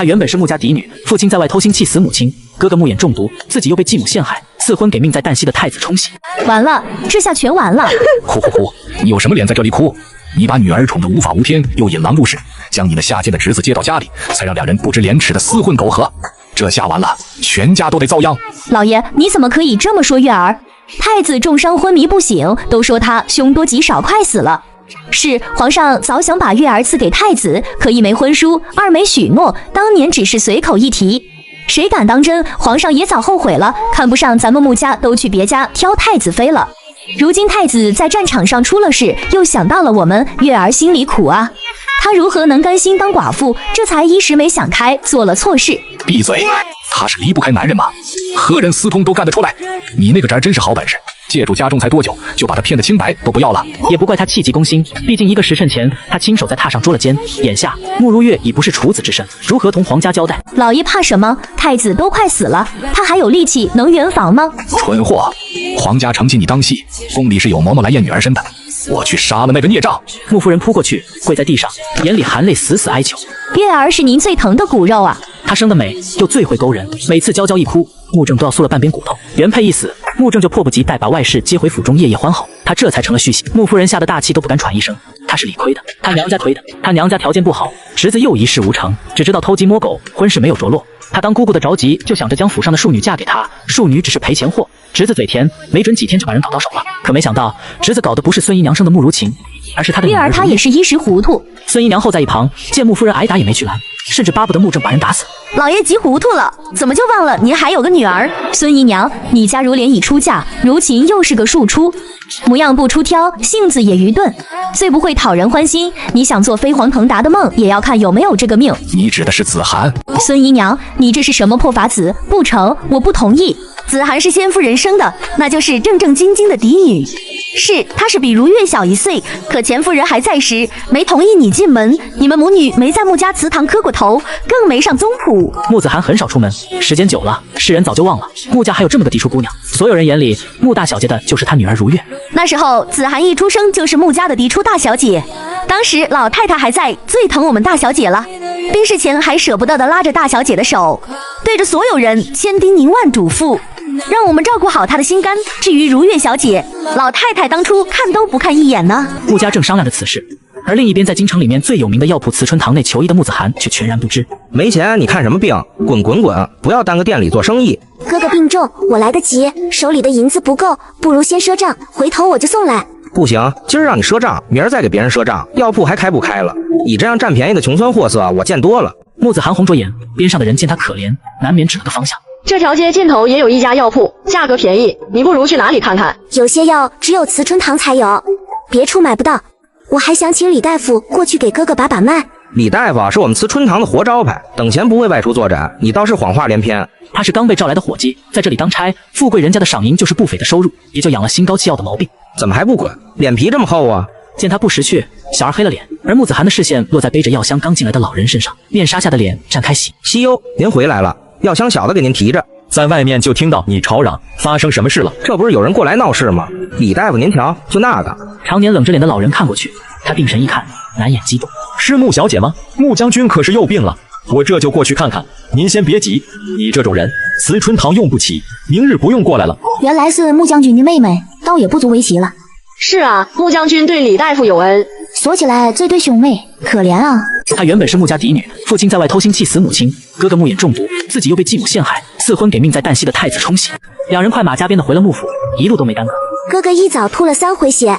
她原本是穆家嫡女，父亲在外偷腥气死母亲，哥哥穆衍中毒，自己又被继母陷害，赐婚给命在旦夕的太子冲喜。完了，这下全完了！呼呼呼！你有什么脸在这里哭？你把女儿宠得无法无天，又引狼入室，将你那下贱的侄子接到家里，才让两人不知廉耻的厮混苟合。这下完了，全家都得遭殃。老爷，你怎么可以这么说月儿？太子重伤昏迷不醒，都说他凶多吉少，快死了。是皇上早想把月儿赐给太子，可一没婚书，二没许诺，当年只是随口一提，谁敢当真？皇上也早后悔了，看不上咱们穆家，都去别家挑太子妃了。如今太子在战场上出了事，又想到了我们，月儿心里苦啊。她如何能甘心当寡妇？这才一时没想开，做了错事。闭嘴！她是离不开男人吗？何人私通都干得出来。你那个侄儿真是好本事，借住家中才多久，就把他骗得清白都不要了。也不怪他气急攻心，毕竟一个时辰前他亲手在榻上捉了奸，眼下慕如月已不是处子之身，如何同皇家交代？老爷怕什么？太子都快死了，他还有力气能圆房吗？蠢货！皇家承起你当戏，宫里是有嬷嬷来验女儿身的，我去杀了那个孽障！穆夫人扑过去，跪在地上，眼里含泪死死哀求。月儿是您最疼的骨肉啊！她生得美，又最会勾人，每次娇娇一哭，穆正都要酥了半边骨头。原配一死，穆正就迫不及待把外室接回府中夜夜欢好，他这才成了续喜。穆夫人吓得大气都不敢喘一声，他是理亏的，他娘家推的，他娘家条件不好，侄子又一事无成，只知道偷鸡摸狗，婚事没有着落。他当姑姑的着急，就想着将府上的庶女嫁给他，庶女只是赔钱货，侄子嘴甜，没准几天就把人搞到手了。可没想到，侄子搞的不是孙姨娘生的穆如晴，而是他的女儿。月儿她也是一时糊涂。孙姨娘后在一旁，见穆夫人挨打也没去拦，甚至巴不得穆正把人打死。老爷急糊涂了，怎么就忘了您还有个女儿？孙姨娘，你家如莲已出嫁，如晴又是个庶出，模样不出挑，性子也愚钝，最不会讨人欢心。你想做飞黄腾达的梦，也要看有没有这个命。你指的是子涵？孙姨娘，你这是什么破法子？不成，我不同意。子涵是先夫人生的，那就是正正经经的嫡女。是，她是比如月小1岁，可前夫人还在时，没同意你进门。你们母女没在穆家祠堂磕过头，更没上宗谱。穆子涵很少出门，时间久了，世人早就忘了穆家还有这么个嫡出姑娘。所有人眼里，穆大小姐的就是她女儿如月。那时候，子涵一出生就是穆家的嫡出大小姐。当时老太太还在，最疼我们大小姐了。冰释前还舍不得地拉着大小姐的手，对着所有人千叮咛万嘱咐，让我们照顾好她的心肝。至于如月小姐，老太太当初看都不看一眼呢。穆家正商量着此事，而另一边在京城里面最有名的药铺慈春堂内求医的穆子涵却全然不知。没钱你看什么病？滚滚滚！不要耽搁店里做生意。哥哥病重，我来得及，手里的银子不够，不如先赊账，回头我就送来。不行，今儿让你赊账，明儿再给别人赊账，药铺还开不开了？你这样占便宜的穷酸货色，我见多了。穆子涵红着眼，边上的人见他可怜，难免指了个方向。这条街尽头也有一家药铺，价格便宜，你不如去哪里看看？有些药只有慈春堂才有，别处买不到。我还想请李大夫过去给哥哥把把脉。李大夫是我们慈春堂的活招牌，等闲不会外出作诊，你倒是谎话连篇。他是刚被召来的伙计，在这里当差，富贵人家的赏银就是不菲的收入，也就养了心高气傲的毛病。怎么还不滚？脸皮这么厚啊！见他不识趣，小儿黑了脸，而穆子涵的视线落在背着药箱刚进来的老人身上，面纱下的脸绽开喜。西优，您回来了，药箱小的给您提着。在外面就听到你吵嚷，发生什么事了？这不是有人过来闹事吗？李大夫您瞧，就那个。常年冷着脸的老人看过去，他定神一看，难掩激动。是穆小姐吗？穆将军可是又病了，我这就过去看看。您先别急，你这种人，慈春堂用不起，明日不用过来了。原来是穆将军的妹妹，倒也不足为奇了。是啊，穆将军对李大夫有恩，说起来这对兄妹可怜啊。她原本是穆家嫡女，父亲在外偷腥气死母亲，哥哥穆衍中毒，自己又被继母陷害，赐婚给命在旦夕的太子冲喜。两人快马加鞭的回了穆府，一路都没耽搁。哥哥一早吐了3回血，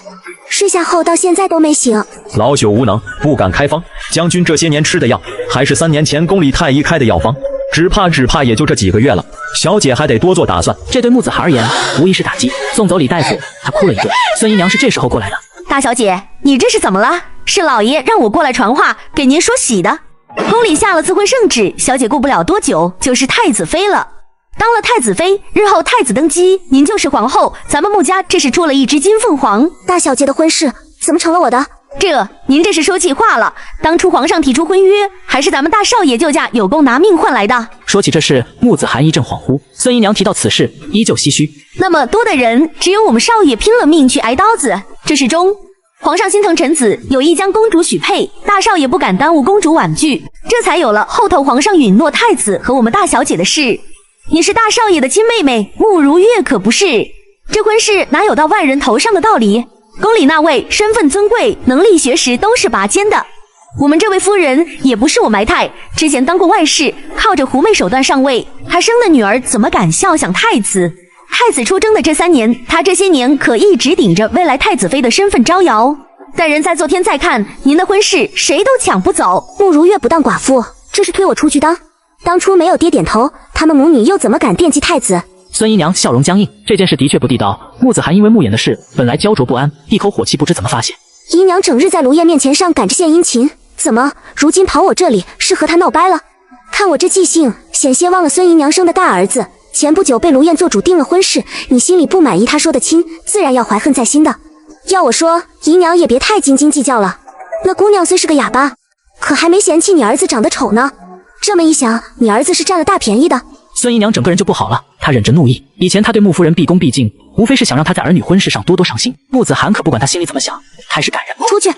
睡下后到现在都没醒。老朽无能，不敢开方。将军这些年吃的药，还是3年前宫里太医开的药方，只怕也就这几个月了。小姐还得多做打算。这对穆子涵而言，无疑是打击。送走李大夫，他哭了一顿。孙姨娘是这时候过来的。大小姐，你这是怎么了？是老爷让我过来传话，给您说喜的。宫里下了赐婚圣旨，小姐过不了多久就是太子妃了。当了太子妃，日后太子登基，您就是皇后。咱们穆家这是出了一只金凤凰。大小姐的婚事怎么成了我的？您这是说气话了。当初皇上提出婚约，还是咱们大少爷救驾有功拿命换来的。说起这事，穆子涵一阵恍惚。孙姨娘提到此事，依旧唏嘘。那么多的人，只有我们少爷拼了命去挨刀子，这是忠。皇上心疼臣子，有意将公主许配，大少爷不敢耽误公主婉拒，这才有了后头皇上允诺太子和我们大小姐的事。你是大少爷的亲妹妹，慕如月可不是？这婚事哪有到万人头上的道理？宫里那位身份尊贵，能力学识都是拔尖的。我们这位夫人也不是我埋汰，之前当过外室，靠着狐媚手段上位，还生了女儿，怎么敢笑想太子？太子出征的这3年，他这些年可一直顶着未来太子妃的身份招摇。但人在做天在看，您的婚事谁都抢不走。慕如月不当寡妇，这是推我出去当？当初没有爹点头，他们母女又怎么敢惦记太子？孙姨娘笑容僵硬，这件事的确不地道。穆子涵因为慕言的事，本来焦灼不安，一口火气不知怎么发泄。姨娘整日在卢燕面前上赶着献殷勤，怎么如今跑我这里是和他闹掰了？看我这记性，险些忘了孙姨娘生的大儿子。前不久被卢燕做主定了婚事，你心里不满意他说的亲，自然要怀恨在心的。要我说，姨娘也别太斤斤计较了。那姑娘虽是个哑巴，可还没嫌弃你儿子长得丑呢。这么一想，你儿子是占了大便宜的。孙姨娘整个人就不好了，她忍着怒意，以前她对穆夫人毕恭毕敬，无非是想让她在儿女婚事上多多上心。穆子涵可不管她心里怎么想，还是感人。出去！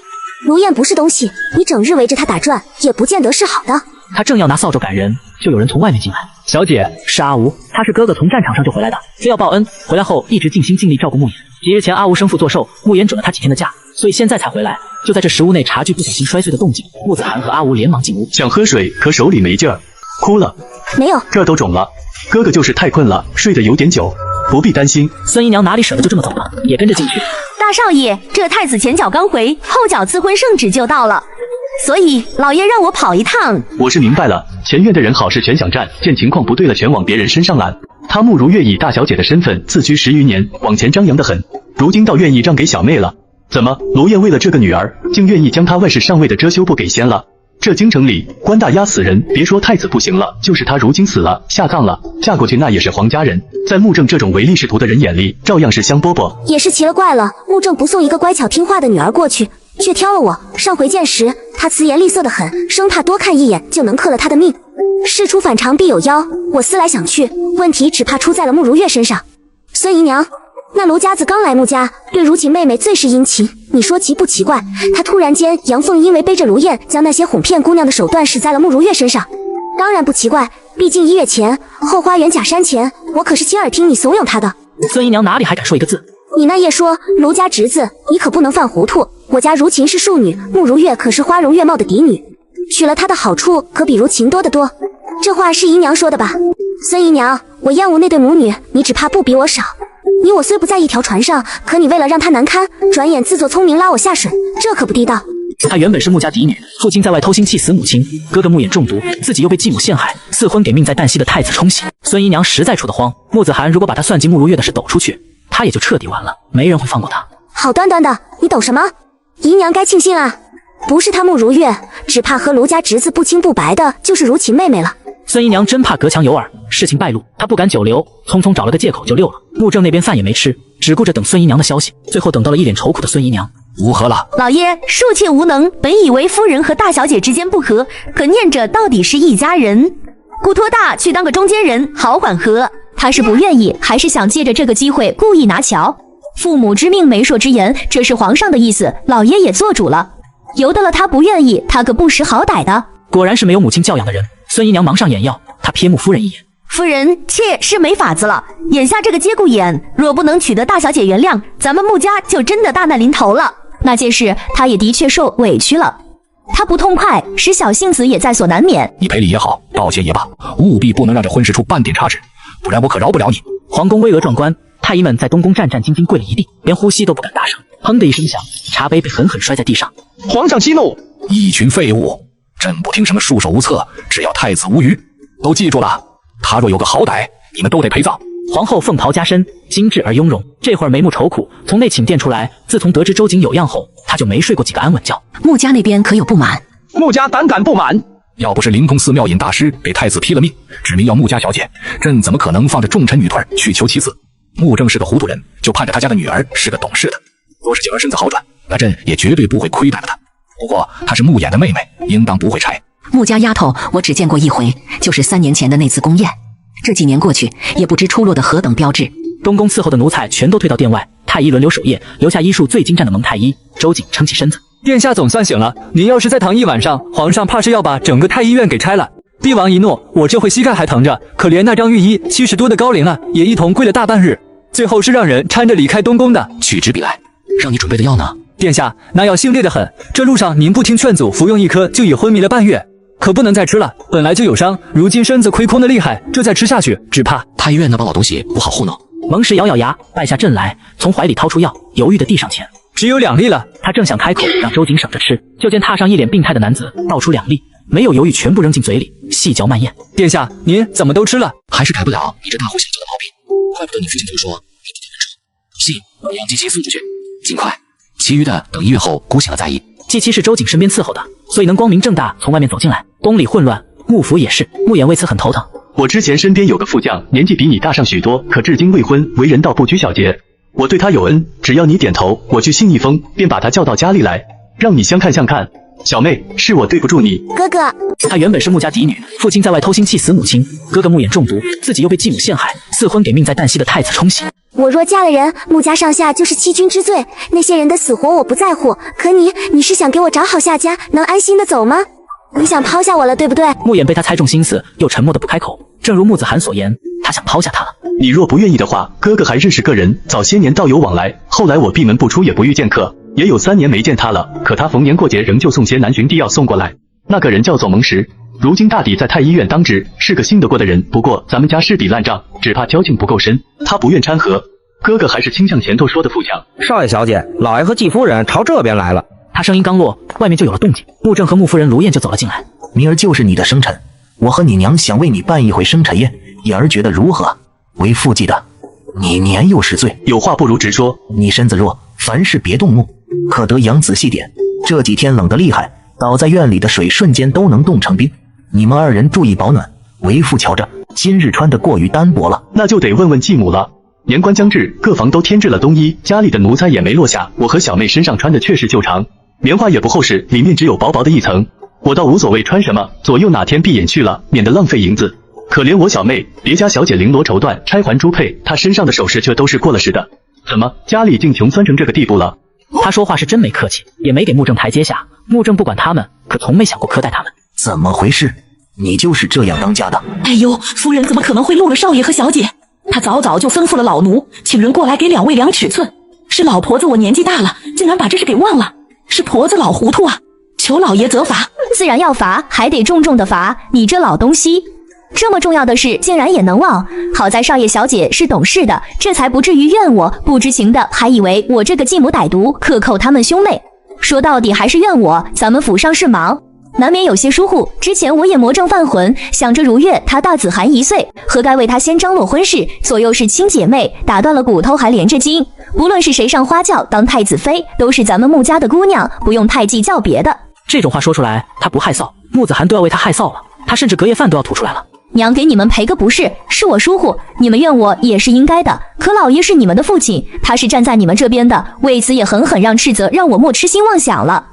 卢燕不是东西，你整日围着她打转，也不见得是好的。他正要拿扫帚赶人，就有人从外面进来。小姐，是阿吴，他是哥哥从战场上就回来的，非要报恩。回来后一直尽心尽力照顾慕言。几日前阿吴生父作寿，慕言准了他几天的假，所以现在才回来。就在这食物内茶具不小心摔碎的动静，穆子涵和阿吴连忙进屋，想喝水，可手里没劲儿，哭了。没有，这都肿了。哥哥就是太困了，睡得有点久，不必担心。孙姨娘哪里舍得就这么走了，也跟着进去。大少爷，这太子前脚刚回，后脚赐婚圣旨就到了。所以老爷让我跑一趟。我是明白了，前院的人好事全想占，见情况不对了全往别人身上揽。他慕如月以大小姐的身份自居10余年，往前张扬得很，如今倒愿意让给小妹了。怎么，卢燕为了这个女儿，竟愿意将她万世上位的遮羞布给掀了？这京城里官大压死人，别说太子不行了，就是他如今死了下葬了，嫁过去那也是皇家人，在穆正这种唯利是图的人眼里，照样是香饽饽。也是奇了怪了，穆正不送一个乖巧听话的女儿过去，却挑了我。上回见时，他辞严厉色得很，生怕多看一眼就能克了他的命。事出反常必有妖，我思来想去，问题只怕出在了慕如月身上。孙姨娘，那卢家子刚来穆家，对如琴妹妹最是殷勤，你说奇不奇怪？他突然间阳奉因为背着卢燕，将那些哄骗姑娘的手段使在了慕如月身上，当然不奇怪。毕竟1月前后花园假山前，我可是亲耳听你怂恿他的。孙姨娘哪里还敢说一个字？你那夜说卢家侄子，你可不能犯糊涂。我家如琴是庶女，慕如月可是花容月貌的嫡女，娶了她的好处可比如琴多得多。这话是姨娘说的吧？孙姨娘，我厌恶那对母女，你只怕不比我少。你我虽不在一条船上，可你为了让她难堪，转眼自作聪明拉我下水，这可不地道。她原本是穆家嫡女，父亲在外偷腥气死母亲，哥哥穆衍中毒，自己又被继母陷害，赐婚给命在旦夕的太子冲喜。孙姨娘实在处得慌，穆子涵如果把她算计慕如月的事抖出去，她也就彻底完了，没人会放过她。好端端的，你抖什么？姨娘该庆幸啊，不是她慕如月，只怕和卢家侄子不清不白的就是如琴妹妹了。孙姨娘真怕隔墙有耳，事情败露，她不敢久留，匆匆找了个借口就溜了。穆正那边饭也没吃，只顾着等孙姨娘的消息，最后等到了一脸愁苦的孙姨娘。如何了？老爷，恕妾无能，本以为夫人和大小姐之间不和，可念着到底是一家人，故托大去当个中间人，好缓和。他是不愿意，还是想借着这个机会故意拿巧？父母之命，媒妁之言，这是皇上的意思，老爷也做主了，由得了他不愿意，他可不识好歹的。果然是没有母亲教养的人。孙姨娘忙上眼药，她瞥穆夫人一眼。夫人，妾是没法子了，眼下这个节骨眼，若不能取得大小姐原谅，咱们穆家就真的大难临头了。那件事，她也的确受委屈了，她不痛快，使小性子也在所难免。你赔礼也好，道歉也罢，务必不能让这婚事出半点差池，不然我可饶不了你。皇宫巍峨壮观，太医们在东宫战战兢兢跪了一地，连呼吸都不敢大声。砰的一声响，茶杯被狠狠摔在地上。皇上息怒！一群废物，朕不听什么束手无策，只要太子无虞。都记住了，他若有个好歹，你们都得陪葬。皇后凤袍加身，精致而雍容，这会儿眉目愁苦，从内寝殿出来。自从得知周瑾有恙后，她就没睡过几个安稳觉。穆家那边可有不满？穆家胆敢不满？要不是灵通寺妙隐大师给太子批了命，指明要穆家小姐，朕怎么可能放着重臣女团去求其次？穆正是个糊涂人，就盼着他家的女儿是个懂事的。若是景儿身子好转，那朕也绝对不会亏待了她。不过她是穆衍的妹妹，应当不会拆。穆家丫头我只见过一回，就是3年前的那次宫宴。这几年过去，也不知出落得何等标致。东宫伺候的奴才全都退到殿外，太医轮流守夜，留下医术最精湛的蒙太医。周瑾撑起身子，殿下总算醒了。您要是再躺一晚上，皇上怕是要把整个太医院给拆了。帝王一怒，我这会膝盖还疼着，可怜那张御医70多的高龄了，也一同跪了大半日，最后是让人搀着离开东宫的。取纸笔来，让你准备的药呢？殿下，那药性烈得很，这路上您不听劝阻，服用1颗就已昏迷了半月，可不能再吃了。本来就有伤，如今身子亏空的厉害，这再吃下去，只怕太医院那帮老东西不好糊弄。蒙氏咬咬牙，败下阵来，从怀里掏出药，犹豫地递上前。只有2粒了。他正想开口让周瑾省着吃，就见榻上一脸病态的男子倒出2粒，没有犹豫，全部扔进嘴里，细嚼慢咽。殿下，您怎么都吃了？还是改不了你这大呼小叫的毛病，怪不得你父亲都说你不能吃。不信，我让季期送出去，尽快。其余的等1月后姑醒了再议。季期是周瑾身边伺候的，所以能光明正大从外面走进来。宫里混乱，幕府也是，穆衍为此很头疼。我之前身边有个副将，年纪比你大上许多，可至今未婚，为人道不拘小节。我对他有恩，只要你点头，我去信一封，便把他叫到家里来，让你相看相看。小妹，是我对不住你。哥哥，她原本是穆家嫡女，父亲在外偷腥气死母亲，哥哥穆衍中毒，自己又被继母陷害，赐婚给命在旦夕的太子冲喜。我若嫁了人，穆家上下就是欺君之罪，那些人的死活我不在乎，可你是想给我找好下家，能安心的走吗？你想抛下我了，对不对？穆衍被他猜中心思，又沉默的不开口。正如穆子涵所言，他想抛下他了。你若不愿意的话，哥哥还认识个人，早些年道有往来，后来我闭门不出，也不遇见客，也有3年没见他了。可他逢年过节仍旧送些南巡地药送过来。那个人叫做蒙石，如今大抵在太医院当值，是个信得过的人。不过咱们家是笔烂账，只怕交情不够深，他不愿掺和。哥哥还是倾向前头说的富强。少爷小姐，老爷和季夫人朝这边来了。他声音刚落，外面就有了动静。穆正和穆夫人卢燕就走了进来。明儿就是你的生辰，我和你娘想为你办一回生辰宴，言儿觉得如何？为父记得，你年幼10岁，有话不如直说。你身子弱，凡事别动怒，可得养仔细点。这几天冷得厉害，倒在院里的水瞬间都能冻成冰。你们2人注意保暖。为父瞧着，今日穿得过于单薄了。那就得问问继母了。年关将至，各房都添置了冬衣，家里的奴才也没落下。我和小妹身上穿的却是旧长，棉花也不厚实，里面只有薄薄的一层。我倒无所谓穿什么，左右哪天闭眼去了，免得浪费银子。可怜我小妹，别家小姐绫罗绸缎、钗环珠佩，她身上的首饰却都是过了时的。怎么家里竟穷酸成这个地步了？他说话是真没客气，也没给穆正台阶下。穆正不管他们，可从没想过苛待他们。怎么回事？你就是这样当家的？哎呦，夫人怎么可能会漏了少爷和小姐？她早早就吩咐了老奴，请人过来给2位量尺寸。是老婆子我年纪大了，竟然把这事给忘了，是婆子老糊涂啊！求老爷责罚。自然要罚，还得重重的罚。你这老东西，这么重要的事竟然也能忘。好在少爷小姐是懂事的，这才不至于怨我。不知情的还以为我这个继母歹毒，克扣他们兄妹。说到底还是怨我，咱们府上事忙，难免有些疏忽。之前我也魔怔犯浑，想着如月她大子涵1岁，何该为她先张罗婚事？左右是亲姐妹，打断了骨头还连着筋。不论是谁上花轿当太子妃，都是咱们穆家的姑娘，不用太计较别的。这种话说出来，他不害臊，穆子涵都要为他害臊了。他甚至隔夜饭都要吐出来了。娘给你们赔个不是，是我疏忽，你们怨我也是应该的。可老爷是你们的父亲，他是站在你们这边的，为此也狠狠让斥责，让我莫痴心妄想了。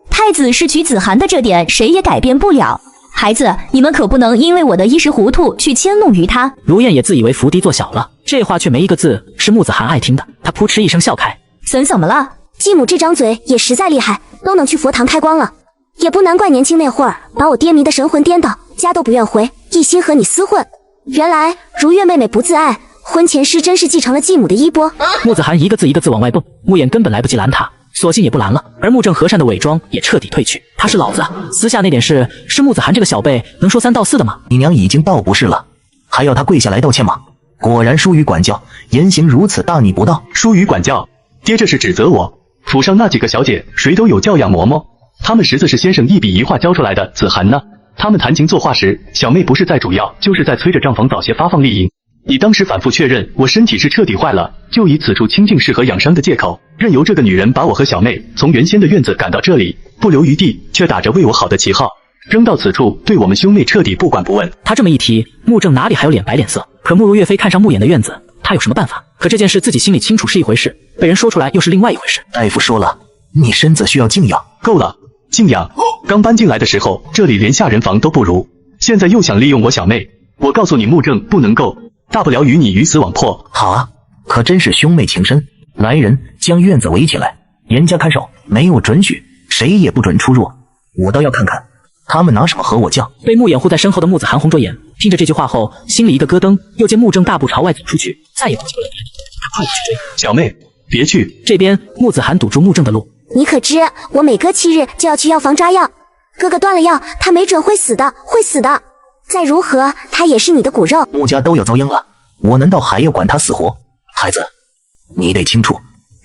太子是娶子涵的这点，谁也改变不了。孩子，你们可不能因为我的一时糊涂去迁怒于他。卢燕也自以为伏低做小了，这话却没一个字是穆子涵爱听的。他扑哧一声笑开。怎么了？继母这张嘴也实在厉害，都能去佛堂开光了。也不难怪年轻那会儿把我爹迷得神魂颠倒，家都不愿回，一心和你厮混。原来如月妹妹不自爱，婚前失真是继承了继母的衣钵。穆子涵一个字一个字往外蹦，穆衍根本来不及拦他，索性也不拦了。而穆正和善的伪装也彻底褪去。他是老子，私下那点事是穆子涵这个小辈能说3道4的吗？你娘已经道不是了，还要他跪下来道歉吗？果然疏于管教，言行如此大逆不道。疏于管教？爹这是指责我。府上那几个小姐谁都有教养嬷嬷，他们识字是先生一笔一画教出来的。子涵呢？他们谈情作画时，小妹不是在主要，就是在催着账房早些发放利银。你当时反复确认我身体是彻底坏了，就以此处清静适合养伤的借口，任由这个女人把我和小妹从原先的院子赶到这里，不留余地，却打着为我好的旗号，扔到此处，对我们兄妹彻底不管不问。他这么一提，穆正哪里还有脸摆脸色？可慕如岳飞看上穆衍的院子，他有什么办法？可这件事自己心里清楚是一回事，被人说出来又是另外一回事。大夫说了，你身子需要静养。够了，静养。刚搬进来的时候，这里连下人房都不如，现在又想利用我小妹，我告诉你穆正不能够，大不了与你鱼死网破。好啊，可真是兄妹情深。来人，将院子围起来，严加看守，没有准许，谁也不准出入。我倒要看看他们拿什么和我犟。被木掩护在身后的木子涵红着眼，听着这句话后，心里一个咯噔。又见木正大步朝外走出去，再也不经人眼，他快步去追。小妹，别去！这边木子涵堵住木正的路。你可知我每隔7日就要去药房抓药，哥哥断了药，他没准会死的，会死的。再如何，他也是你的骨肉。穆家都要遭殃了，我难道还要管他死活？孩子，你得清楚，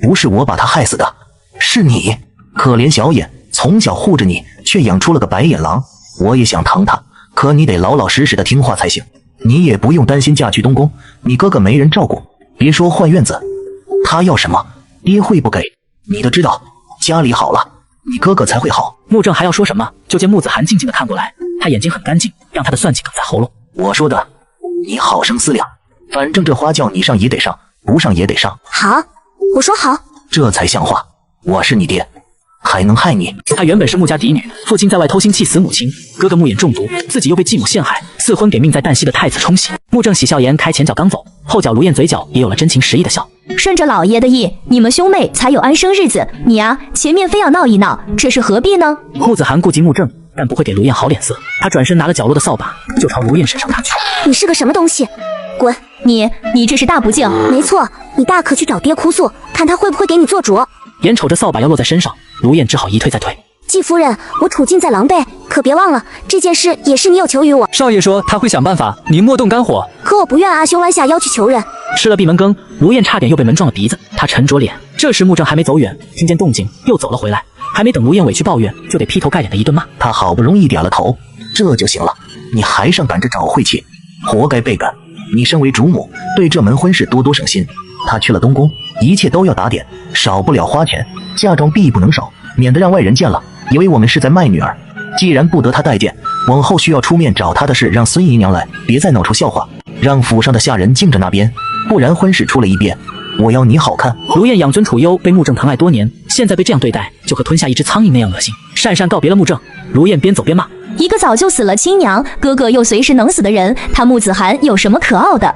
不是我把他害死的，是你。可怜小眼，从小护着你，却养出了个白眼狼。我也想疼他，可你得老老实实的听话才行。你也不用担心嫁去东宫，你哥哥没人照顾，别说换院子，他要什么，爹会不给。你都知道，家里好了，你哥哥才会好。穆正还要说什么，就见木子涵静静的看过来，他眼睛很干净，让他的算计哽在喉咙。我说的，你好生思量，反正这花轿你上也得上，不上也得上。好，我说好，这才像话。我是你爹，还能害你？她原本是穆家嫡女，父亲在外偷腥气死母亲，哥哥穆衍中毒，自己又被继母陷害，赐婚给命在旦夕的太子冲喜。穆正喜笑颜开前脚刚走，后脚卢燕嘴角也有了真情实意的笑。顺着老爷的意，你们兄妹才有安生日子。你啊，前面非要闹一闹，这是何必呢？穆子涵顾及穆正，但不会给卢燕好脸色。他转身拿了角落的扫把，就朝卢燕身上打去。你是个什么东西？滚！你这是大不敬。没错，你大可去找爹哭诉，看他会不会给你做主。眼瞅着扫把要落在身上，卢燕只好一退再退。季夫人，我处境在狼狈，可别忘了这件事也是你有求于我。少爷说他会想办法，您莫动肝火。可我不愿阿兄弯下腰去求人。吃了闭门羹，卢燕差点又被门撞了鼻子，她沉着脸。这时穆正还没走远，听见动静又走了回来，还没等卢燕委屈抱怨，就得劈头盖脸的一顿骂。他好不容易点了头，这就行了，你还上赶着找晦气，活该被赶。你身为主母，对这门婚事多多省心。他去了东宫，一切都要打点，少不了花钱，嫁妆必不能少，免得让外人见了，以为我们是在卖女儿。既然不得他待见，往后需要出面找他的事，让孙姨娘来，别再闹出笑话，让府上的下人静着那边，不然婚事出了一边，我要你好看。卢燕养尊处优，被穆正疼爱多年，现在被这样对待，就和吞下一只苍蝇那样恶心。讪讪告别了穆正，卢燕边走边骂：一个早就死了亲娘，哥哥又随时能死的人，他穆子涵有什么可傲的？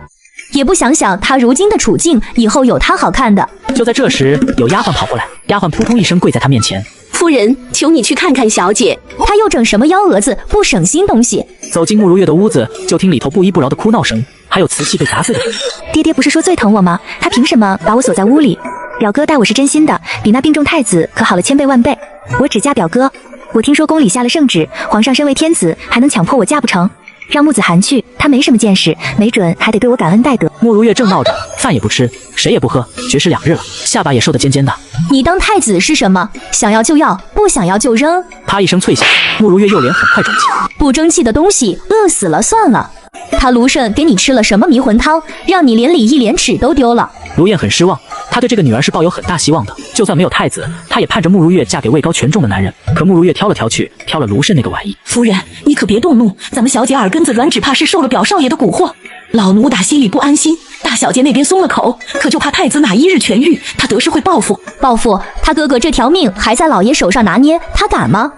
也不想想他如今的处境，以后有他好看的。就在这时，有丫鬟跑过来，丫鬟扑通一声跪在他面前：夫人，求你去看看小姐。他又整什么幺蛾子不省心东西？走进慕如月的屋子，就听里头不依不饶的哭闹声，还有瓷器被砸碎的声音。爹爹不是说最疼我吗？他凭什么把我锁在屋里？表哥待我是真心的，比那病重太子可好了千倍万倍。我只嫁表哥。我听说宫里下了圣旨，皇上身为天子，还能强迫我嫁不成？让穆子涵去，他没什么见识，没准还得对我感恩戴德。慕如月正闹着，饭也不吃，水也不喝，绝食2日了，下巴也瘦得尖尖的。你当太子是什么？想要就要，不想要就扔。啪一声脆响，慕如月右脸很快肿起。不争气的东西，饿死了算了。他卢慎给你吃了什么迷魂汤，让你连礼义廉耻都丢了？卢燕很失望，她对这个女儿是抱有很大希望的，就算没有太子，她也盼着慕如月嫁给位高权重的男人。可慕如月挑了挑去，挑了卢慎那个玩意。夫人，你可别动怒，咱们小姐耳根子软，只怕是受了表少爷的蛊惑。老奴打心里不安心，大小姐那边松了口，可就怕太子哪一日痊愈，他得是会报复。报复？他哥哥这条命还在老爷手上拿捏，他敢吗？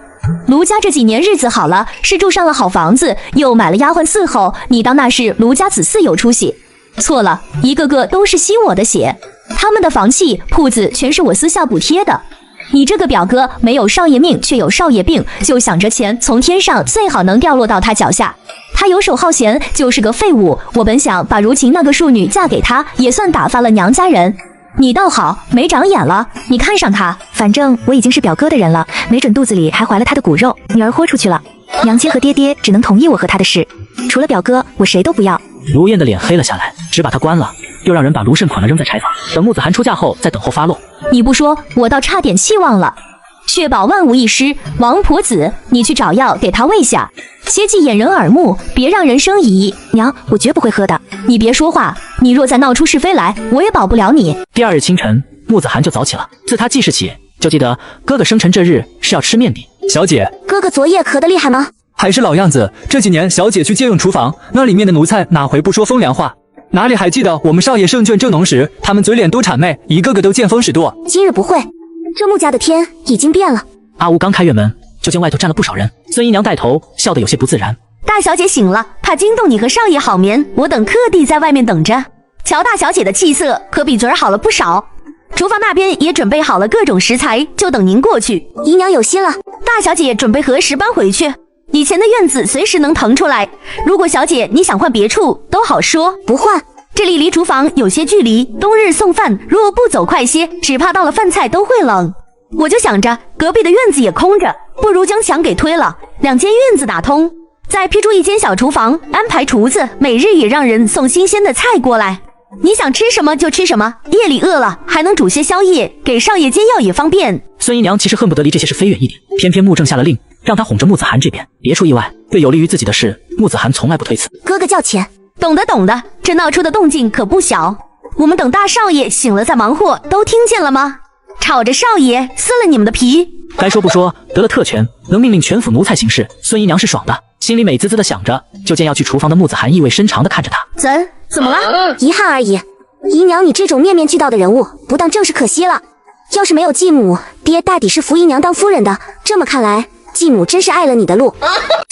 卢家这几年日子好了，是住上了好房子，又买了丫鬟伺候，你当那是卢家子嗣有出息？错了，一个个都是吸我的血，他们的房契铺子全是我私下补贴的。你这个表哥没有少爷命，却有少爷病，就想着钱从天上最好能掉落到他脚下。他游手好闲，就是个废物。我本想把如晴那个庶女嫁给他，也算打发了娘家人。你倒好，没长眼了。你看上他，反正我已经是表哥的人了，没准肚子里还怀了他的骨肉。女儿豁出去了，娘亲和爹爹只能同意我和他的事，除了表哥，我谁都不要。卢燕的脸黑了下来，只把他关了，又让人把卢慎款了扔在柴房，等穆子涵出嫁后再等候发落。你不说，我倒差点气忘了。确保万无一失，王婆子，你去找药给他喂下，切忌掩人耳目，别让人生疑。娘，我绝不会喝的。你别说话，你若再闹出是非来，我也保不了你。第2日清晨，穆子涵就早起了。自他记事起，就记得哥哥生辰这日是要吃面饼。小姐，哥哥昨夜咳得厉害吗？还是老样子，这几年小姐去借用厨房，那里面的奴才哪回不说风凉话？哪里还记得我们少爷胜券正浓时，他们嘴脸多谄媚，一个个都见风使舵。今日不会，这穆家的天已经变了。阿吴刚开院门，就见外头站了不少人，孙姨娘带头，笑得有些不自然。大小姐醒了，怕惊动你和少爷好眠，我等特地在外面等着。乔大小姐的气色可比昨儿好了不少。厨房那边也准备好了各种食材，就等您过去。姨娘有心了，大小姐准备何时搬回去？以前的院子随时能腾出来，如果小姐你想换别处都好说。不换，这里离厨房有些距离，冬日送饭如果不走快些，只怕到了饭菜都会冷。我就想着隔壁的院子也空着，不如将墙给推了，2间院子打通，再辟出1间小厨房，安排厨子，每日也让人送新鲜的菜过来。你想吃什么就吃什么，夜里饿了还能煮些宵夜，给少爷煎药也方便。孙姨娘其实恨不得离这些事飞远一点，偏偏穆正下了令，让她哄着穆子涵这边。别出意外，对有利于自己的事，穆子涵从来不推辞。哥哥叫钱，懂的，这闹出的动静可不小。我们等大少爷醒了再忙活，都听见了吗？吵着少爷撕了你们的皮。该说不说，得了特权，能命令全府奴才行事，孙姨娘是爽的，心里美滋滋的想着。就见要去厨房的穆子涵意味深长的看着她，怎么了？遗憾而已。姨娘，你这种面面俱到的人物，不当正是可惜了。要是没有继母，爹大抵是扶姨娘当夫人的。这么看来，继母真是爱了你的路。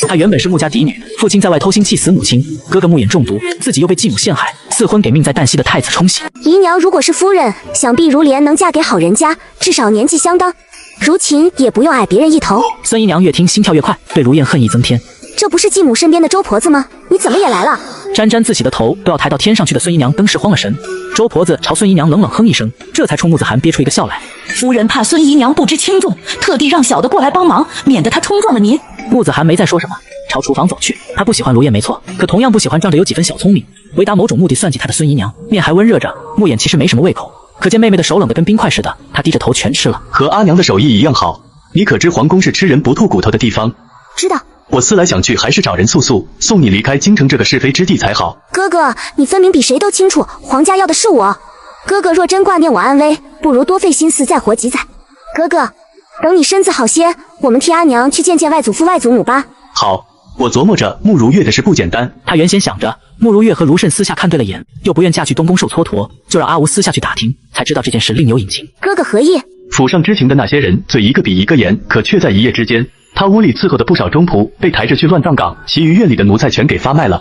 她原本是穆家嫡女，父亲在外偷腥气死母亲，哥哥穆衍中毒，自己又被继母陷害，赐婚给命在旦夕的太子冲喜。姨娘如果是夫人，想必如莲能嫁给好人家，至少年纪相当，如琴也不用矮别人一头。孙姨娘越听心跳越快，对卢燕恨意增添。这不是继母身边的周婆子吗？你怎么也来了？沾沾自喜的头都要抬到天上去的孙姨娘登时慌了神。周婆子朝孙姨娘冷冷哼一声，这才冲穆子涵憋出一个笑来。夫人怕孙姨娘不知轻重，特地让小的过来帮忙，免得她冲撞了您。穆子涵没再说什么，朝厨房走去。他不喜欢卢燕没错，可同样不喜欢仗着有几分小聪明，为达某种目的算计他的孙姨娘。面还温热着，穆衍其实没什么胃口，可见妹妹的手冷得跟冰块似的，他低着头全吃了。和阿娘的手艺一样好，你可知皇宫是吃人不吐骨头的地方？知道。我思来想去，还是找人速送你离开京城这个是非之地才好。哥哥，你分明比谁都清楚，皇家要的是我。哥哥若真挂念我安危，不如多费心思再活几载。哥哥，等你身子好些，我们替阿娘去见见外祖父外祖母吧。好，我琢磨着慕如月的事不简单。他原先想着慕如月和卢慎私下看对了眼，又不愿嫁去东宫受蹉跎，就让阿吴私下去打听，才知道这件事另有隐情。哥哥何意？府上知情的那些人，嘴一个比一个严，可却在一夜之间，他屋里伺候的不少中仆被抬着去乱葬岗，其余院里的奴才全给发卖了。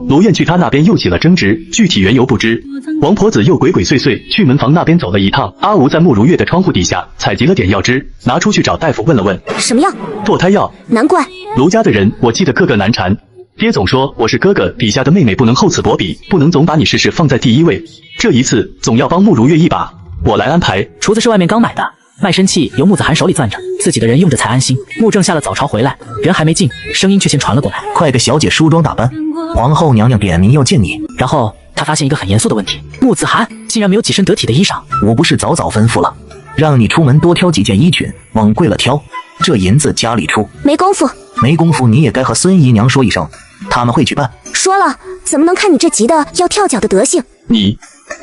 卢燕去他那边又起了争执，具体缘由不知。王婆子又鬼鬼祟祟去门房那边走了一趟。阿吴在慕如月的窗户底下采集了点药汁，拿出去找大夫问了问。什么药？堕胎药。难怪卢家的人，我记得个个难缠。爹总说我是哥哥底下的妹妹，不能厚此薄彼，不能总把你事事放在第一位。这一次总要帮慕如月一把，我来安排。厨子是外面刚买的，卖身契由穆子涵手里攥着，自己的人用着才安心。穆正下了早朝回来，人还没进，声音却先传了过来：快给小姐梳妆打扮，皇后娘娘点名要见你。然后他发现一个很严肃的问题，穆子涵竟然没有几身得体的衣裳。我不是早吩咐了，让你出门多挑几件衣裙，往贵了挑，这银子家里出。没功夫，没功夫你也该和孙姨娘说一声，他们会去办。说了，怎么能看你这急得要跳脚的德行？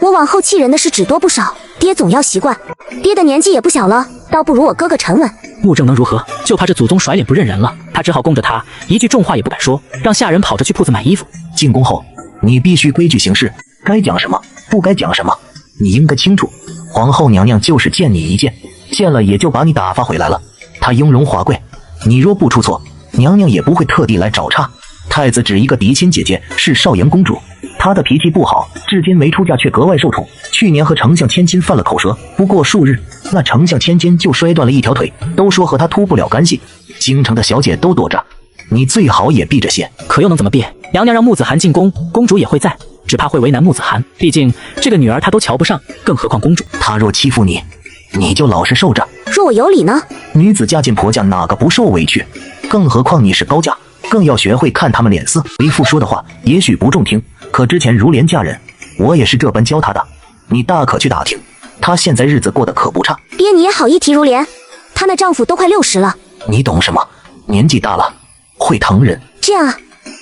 我往后气人的事只多不少，爹总要习惯。爹的年纪也不小了，倒不如我哥哥沉稳。穆正能如何？就怕这祖宗甩脸不认人了。他只好供着他，一句重话也不敢说，让下人跑着去铺子买衣服。进宫后，你必须规矩行事，该讲什么，不该讲什么，你应该清楚。皇后娘娘就是见你一见，见了也就把你打发回来了。她雍容华贵，你若不出错，娘娘也不会特地来找茬。太子只一个嫡亲姐姐，是少颜公主，她的脾气不好，至今没出嫁却格外受宠。去年和丞相千金犯了口舌，不过数日，那丞相千金就摔断了一条腿，都说和她脱不了干系。京城的小姐都躲着，你最好也避着些。可又能怎么避？娘娘让穆子涵进宫，公主也会在，只怕会为难穆子涵，毕竟这个女儿她都瞧不上，更何况公主。她若欺负你，你就老实受着。若我有理呢？女子嫁进婆家，哪个不受委屈？更何况你是高家，更要学会看他们脸色。为父说的话也许不中听，可之前如莲嫁人，我也是这般教她的，你大可去打听，她现在日子过得可不差。爹，你也好一提如莲，她那丈夫都快60了。你懂什么？年纪大了会疼人。这样啊，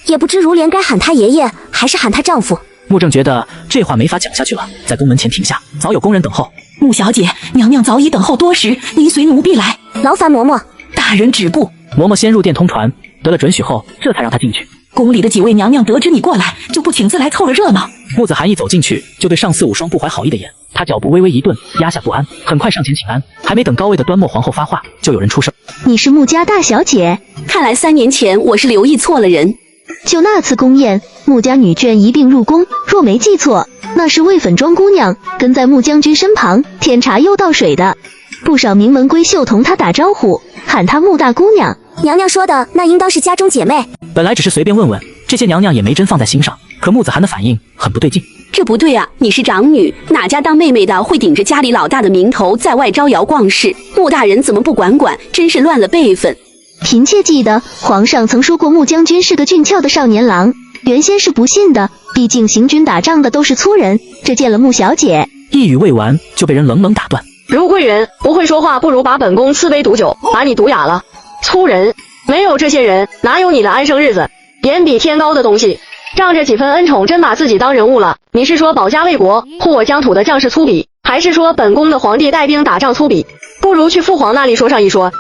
也不知如莲该喊她爷爷还是喊她丈夫。穆正觉得这话没法讲下去了，在宫门前停下，早有宫人等候。穆小姐，娘娘早已等候多时，您随奴婢来。劳烦嬷嬷。大人止步。嬷嬷先入殿通传，得了准许后，这才让她进去。宫里的几位娘娘得知你过来，就不请自来凑了热闹。穆子涵一走进去，就对上四五双不怀好意的眼。他脚步微微一顿，压下不安，很快上前请安。还没等高位的端墨皇后发话，就有人出声：你是穆家大小姐？看来3年前我是留意错了人。就那次宫宴，穆家女眷一并入宫，若没记错，那是魏粉庄姑娘，跟在穆将军身旁，添茶又倒水的。不少名门闺秀同她打招呼，喊她穆大姑娘。娘娘说的那应当是家中姐妹。本来只是随便问问，这些娘娘也没真放在心上。可穆子涵的反应很不对劲。这不对啊，你是长女，哪家当妹妹的会顶着家里老大的名头在外招摇逛市？穆大人怎么不管管？真是乱了辈分。嫔妾记得皇上曾说过穆将军是个俊俏的少年郎，原先是不信的，毕竟行军打仗的都是粗人，这见了穆小姐，一语未完就被人冷冷打断。如贵人不会说话，不如把本宫赐杯毒酒，把你毒哑了。粗人，没有这些人，哪有你的安生日子？眼比天高的东西，仗着几分恩宠，真把自己当人物了。你是说保家卫国、护我疆土的将士粗鄙，还是说本宫的皇帝带兵打仗粗鄙？不如去父皇那里说上一说。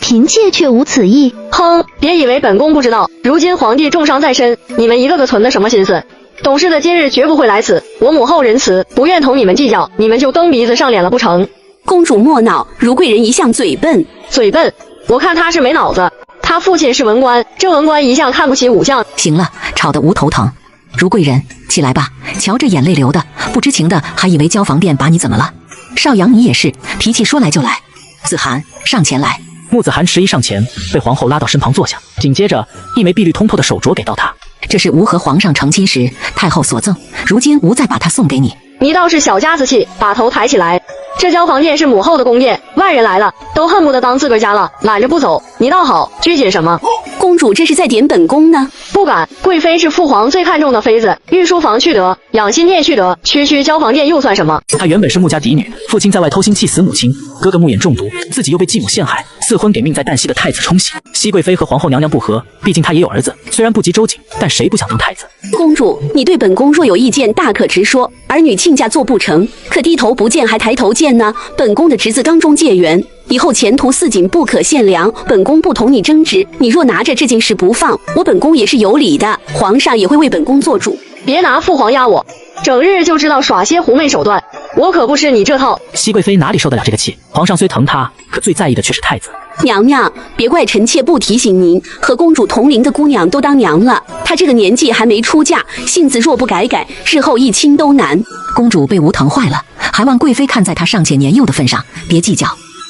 嫔妾却无此意。哼，别以为本宫不知道，如今皇帝重伤在身，你们一个个存的什么心思？懂事的今日绝不会来此，我母后仁慈，不愿同你们计较，你们就蹬鼻子上脸了不成？公主莫恼，如贵人一向嘴笨。嘴笨？我看他是没脑子。他父亲是文官，这文官一向看不起武将。行了，吵得无头疼。如贵人，起来吧。瞧这眼泪流的，不知情的还以为交房店把你怎么了。少阳你也是，脾气说来就来。子涵，上前来。穆子涵迟疑上前，被皇后拉到身旁坐下，紧接着一枚碧绿通透的手镯给到他。这是吾和皇上成亲时太后所赠，如今吾再把它送给你。你倒是小家子气，把头抬起来。这交房殿是母后的宫殿，外人来了都恨不得当自个家了，揽着不走。你倒好，拘谨什么？公主这是在点本宫呢？不敢，贵妃是父皇最看重的妃子，御书房去得，养心殿去得，区交房殿又算什么？她原本是穆家嫡女，父亲在外偷心气死母亲，哥哥穆衍中毒，自己又被继母陷害，赐婚给命在旦夕的太子冲喜。熹贵妃和皇后娘娘不和，毕竟她也有儿子，虽然不及周瑾，但谁不想当太子？公主，你对本宫若有意见，大可直说。儿女亲家做不成，可低头不见还抬头见呢。本宫的侄子刚中解元，以后前途似锦，不可限量。本宫不同你争执，你若拿着这件事不放，我本宫也是有理的，皇上也会为本宫做主。别拿父皇压我，整日就知道耍些狐媚手段，我可不是你这套。熹贵妃哪里受得了这个气？皇上虽疼她，可最在意的却是太子。娘娘，别怪臣妾不提醒您，和公主同龄的姑娘都当娘了，她这个年纪还没出嫁，性子若不改，日后一亲都难。公主被吾疼坏了，还望贵妃看在她尚且年幼的份上，别计较。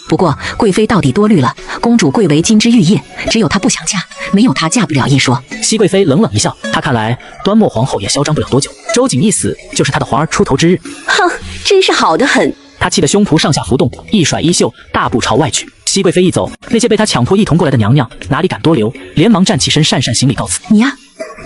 不过贵妃到底多虑了，公主贵为金枝玉叶，只有她不想嫁，没有她嫁不了一说。熹贵妃冷冷一笑，她看来端墨皇后也嚣张不了多久，周瑾一死就是她的皇儿出头之日。哼，真是好得很。她气得胸脯上下浮动，一甩衣袖，大步朝外去。熹贵妃一走，那些被她强迫一同过来的娘娘哪里敢多留，连忙站起身，讪讪行礼告辞。你呀，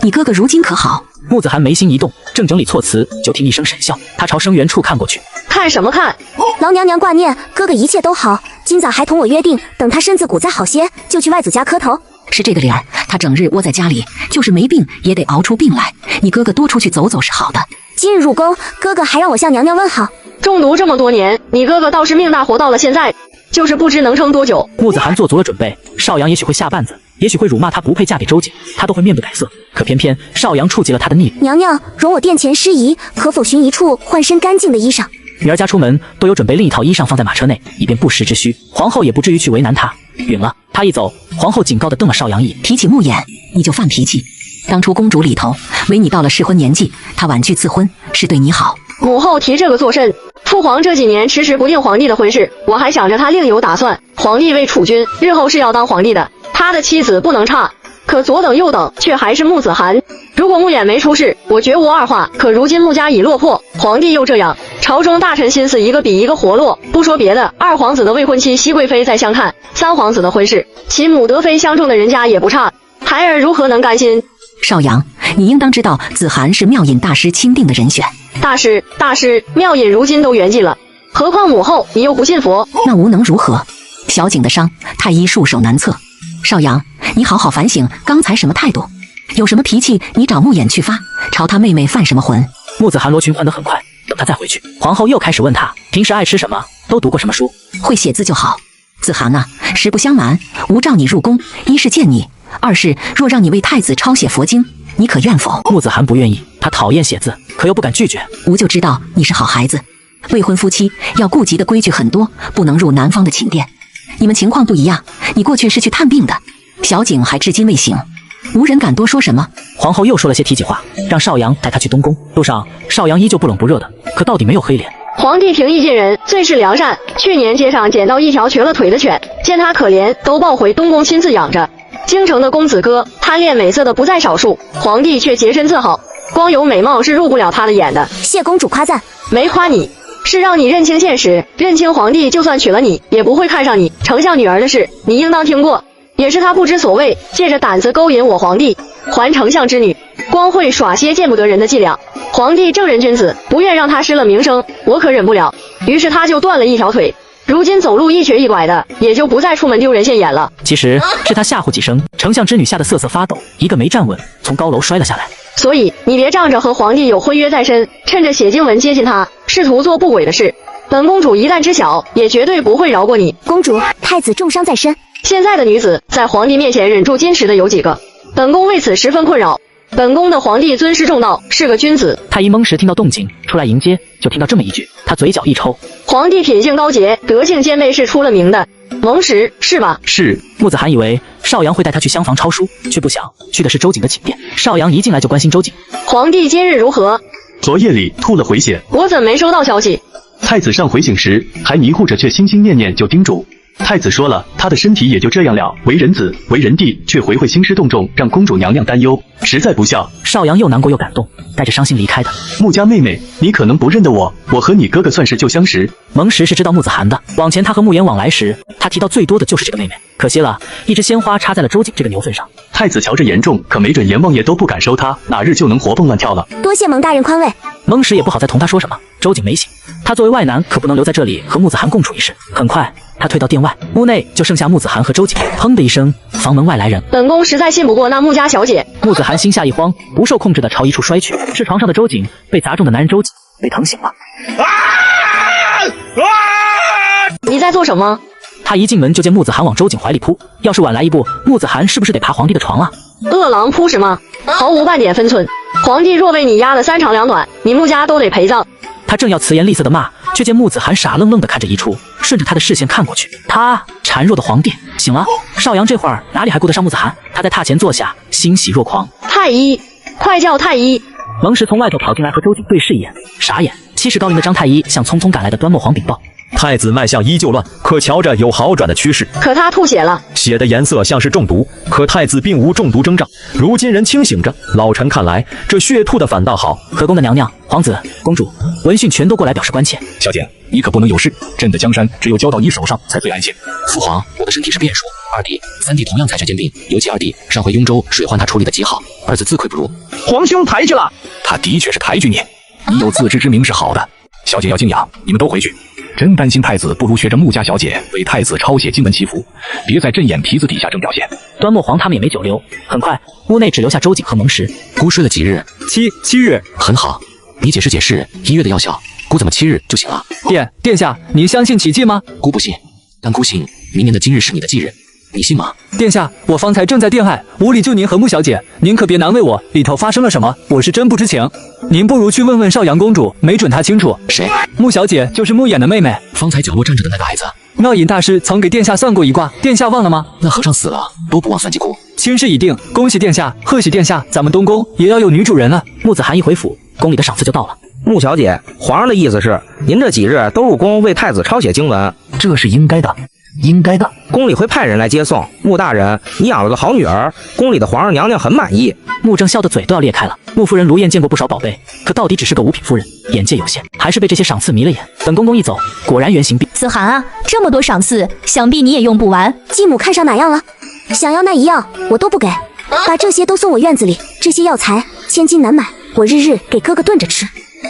你哥哥如今可好？穆子涵眉心一动，正整理措辞，就听一声沈笑，他朝生源处看过去。看什么看？劳娘娘挂念，哥哥一切都好。今早还同我约定，等他身子骨再好些，就去外祖家磕头。是这个理儿，他整日窝在家里，就是没病也得熬出病来。你哥哥多出去走走是好的。今日入宫，哥哥还让我向娘娘问好。中毒这么多年，你哥哥倒是命大活到了现在，就是不知能撑多久。穆子涵做足了准备，少阳也许会下绊子，也许会辱骂他不配嫁给周瑾，他都会面不改色。可偏偏少阳触及了他的逆鳞。娘娘，容我殿前失仪，可否寻一处换身干净的衣裳？女儿家出门都有准备另一套衣裳放在马车内，以便不时之需。皇后也不至于去为难她。允了。她一走，皇后警告地瞪了少阳一眼。提起穆衍，你就犯脾气。当初公主里头，唯你到了适婚年纪，她婉拒赐婚，是对你好。母后提这个作甚？父皇这几年迟迟不定皇帝的婚事，我还想着他另有打算。皇帝为储君，日后是要当皇帝的，他的妻子不能差。可左等右等，却还是穆子涵。如果穆衍没出事，我绝无二话。可如今穆家已落魄，皇帝又这样，朝中大臣心思一个比一个活络。不说别的，二皇子的未婚妻熹贵妃在相看，三皇子的婚事，其母德妃相中的人家也不差。孩儿如何能甘心？少阳，你应当知道，子涵是妙隐大师钦定的人选。大师，妙隐如今都圆寂了，何况母后，你又不信佛？那无能如何？小景的伤，太医束手难测。少阳，你好好反省刚才什么态度，有什么脾气你找穆衍去发，朝他妹妹犯什么浑？穆子涵罗裙换得很快，等他再回去，皇后又开始问他平时爱吃什么，都读过什么书，会写字就好。子涵呐，实不相瞒，吾召你入宫，一是见你，二是若让你为太子抄写佛经，你可愿否？穆子涵不愿意，他讨厌写字，可又不敢拒绝。吾就知道你是好孩子，未婚夫妻要顾及的规矩很多，不能入男方的寝殿。你们情况不一样，你过去是去探病的，小景还至今未醒。无人敢多说什么。皇后又说了些体己话，让少阳带她去东宫。路上，少阳依旧不冷不热的，可到底没有黑脸。皇帝平易近人，最是良善。去年街上捡到一条瘸了腿的犬，见他可怜，都抱回东宫亲自养着。京城的公子哥贪恋美色的不在少数，皇帝却洁身自好，光有美貌是入不了他的眼的。谢公主夸赞，没夸你，是让你认清现实，认清皇帝就算娶了你，也不会看上你。丞相女儿的事，你应当听过，也是他不知所谓，借着胆子勾引我皇帝，还丞相之女，光会耍些见不得人的伎俩。皇帝正人君子，不愿让他失了名声，我可忍不了，于是他就断了一条腿。如今走路一瘸一拐的，也就不再出门丢人现眼了。其实是他吓唬几声，丞相之女吓得瑟瑟发抖，一个没站稳，从高楼摔了下来。所以你别仗着和皇帝有婚约在身，趁着写经文接近他，试图做不轨的事。本公主一旦知晓，也绝对不会饶过你。公主，太子重伤在身，现在的女子在皇帝面前忍住矜持的有几个？本宫为此十分困扰。本宫的皇帝尊师重道，是个君子。太医蒙时听到动静出来迎接，就听到这么一句，他嘴角一抽。皇帝品性高洁，德性兼备，是出了名的。蒙时是吧？是。穆子涵以为少阳会带他去厢房抄书，却不想去的是周瑾的寝殿。少阳一进来就关心周瑾。皇帝今日如何？昨夜里吐了回血。我怎没收到消息？太子上回醒时还迷糊着，却心心念念就叮嘱。太子说了，他的身体也就这样了，为人子为人弟，却回会兴师动众，让公主娘娘担忧，实在不孝。少阳又难过又感动，带着伤心离开的。穆家妹妹，你可能不认得我，我和你哥哥算是旧相识。蒙时是知道穆子涵的，往前他和穆言往来时，他提到最多的就是这个妹妹。可惜了，一支鲜花插在了周瑾这个牛粪上。太子瞧着严重，可没准阎王爷都不敢收他，哪日就能活蹦乱跳了。多谢蒙大人宽慰。蒙时也不好再同他说什么。周瑾没醒，他作为外男可不能留在这里和穆子涵共处一室。很快他退到殿外，屋内就剩下穆子涵和周瑾。砰的一声，房门外来人。本宫实在信不过那穆家小姐。穆子涵心下一慌，不受控制的朝一处摔去。是床上的周瑾被砸中的男人周瑾被疼醒了。你在做什么？他一进门就见穆子涵往周瑾怀里扑，要是晚来一步，穆子涵是不是得爬皇帝的床啊？饿狼扑食吗？毫无半点分寸。皇帝若为你压了3长2短，你穆家都得陪葬。他正要辞严厉色的骂，却见穆子涵傻愣愣的看着一处，顺着他的视线看过去，他孱弱的皇帝醒了。少阳这会儿哪里还顾得上穆子涵？他在榻前坐下，欣喜若狂。太医，快叫太医！蒙时从外头跑进来和周瑾对视一眼，傻眼。70高龄的张太医向匆匆赶来的端木皇禀报。太子脉象依旧乱，可瞧着有好转的趋势。可他吐血了，血的颜色像是中毒，可太子并无中毒征兆。如今人清醒着，老臣看来这血吐的反倒好。可宫的娘娘、皇子、公主、闻讯全都过来表示关切。小姐，你可不能有事，朕的江山只有交到你手上才最安心。父皇，我的身体是变数，二弟、三弟同样财权兼并，尤其二弟上回雍州水患他处理的极好，儿子自愧不如。皇兄抬举了，他的确是抬举你，你有自知之明是好的。小姐要静养，你们都回去。真担心太子不如学着穆家小姐为太子抄写经文祈福，别在朕眼皮子底下争表现。端木皇他们也没久留，很快屋内只留下周瑾和蒙时。姑睡了几日？7日。很好，你解释解释医院的药效，姑怎么7日就醒了？殿下，你相信奇迹吗？姑不信，但姑信明年的今日是你的忌日，你信吗？殿下，我方才正在殿外，无礼就您和穆小姐，您可别难为我，里头发生了什么，我是真不知情。您不如去问问少阳公主，没准她清楚。谁？穆小姐就是穆衍的妹妹，方才角落站着的那个孩子。妙隐大师曾给殿下算过一卦，殿下忘了吗？那和尚死了，都不忘算计姑。亲事已定，恭喜殿下，贺喜殿下，咱们东宫也要有女主人了。穆子涵一回府，宫里的赏赐就到了。穆小姐，皇上的意思是，您这几日都入宫为太子抄写经文，这是应该的。应该的，宫里会派人来接送。穆大人，你养了个好女儿，宫里的皇上娘娘很满意。穆正笑得嘴都要裂开了。穆夫人卢燕见过不少宝贝，可到底只是个五品夫人，眼界有限，还是被这些赏赐迷了眼。等公公一走，果然原形毕。子涵啊，这么多赏赐，想必你也用不完。继母看上哪样了？想要那一样，我都不给，把这些都送我院子里。这些药材千金难买，我日日给哥哥炖着吃。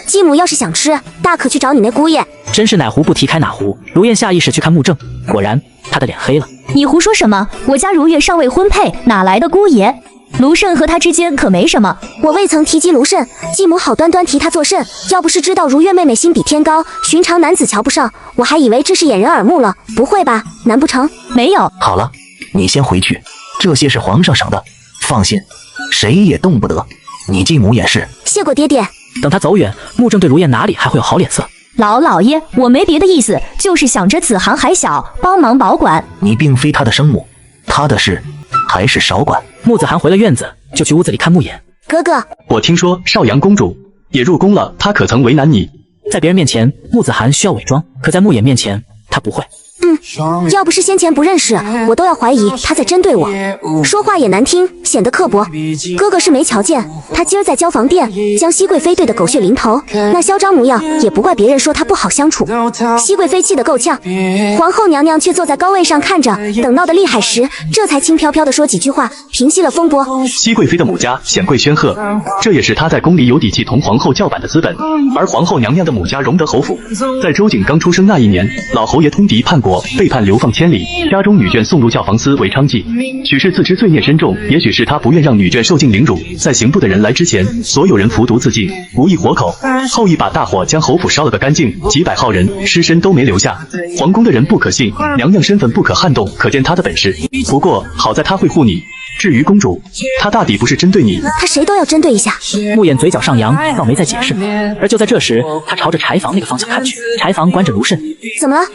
继母要是想吃，大可去找你那姑爷。真是哪壶不提开哪壶。卢燕下意识去看穆正，果然他的脸黑了。你胡说什么？我家如月尚未婚配，哪来的姑爷？卢慎和他之间可没什么。我未曾提及卢慎，继母好端端提他做甚？要不是知道如月妹妹心比天高，寻常男子瞧不上，我还以为这是掩人耳目了。不会吧？难不成？没有。好了，你先回去，这些是皇上赏的，放心，谁也动不得。你继母也是。谢过爹爹。等他走远，穆正对如燕哪里还会有好脸色？老爷，我没别的意思，就是想着子涵还小，帮忙保管。你并非他的生母，他的事还是少管。穆子涵回了院子，就去屋子里看穆衍。哥哥，我听说少阳公主也入宫了，她可曾为难你？在别人面前，穆子涵需要伪装，可在穆衍面前，他不会。要不是先前不认识，我都要怀疑他在针对我。说话也难听，显得刻薄。哥哥是没瞧见，他今儿在交房店将熹贵妃对得狗血淋头，那嚣张模样也不怪别人说他不好相处。熹贵妃气得够呛，皇后娘娘却坐在高位上看着，等闹得厉害时，这才轻飘飘地说几句话，平息了风波。熹贵妃的母家显贵煊赫，这也是她在宫里有底气同皇后叫板的资本。而皇后娘娘的母家荣德侯府，在周景刚出生那一年，老侯爷通敌叛国，被判流放千里，家中女眷送入教坊司为娼妓。许是自知罪孽深重，也许是他不愿让女眷受尽凌辱，在刑部的人来之前，所有人服毒自尽，无一活口。后一把大火将侯府烧了个干净，几百号人尸身都没留下。皇宫的人不可信，娘娘身份不可撼动，可见她的本事。不过好在她会护你。至于公主，她大抵不是针对你，她谁都要针对一下。穆衍嘴角上扬，倒没再解释。而就在这时，他朝着柴房那个方向看去，柴房关着卢慎。怎么了？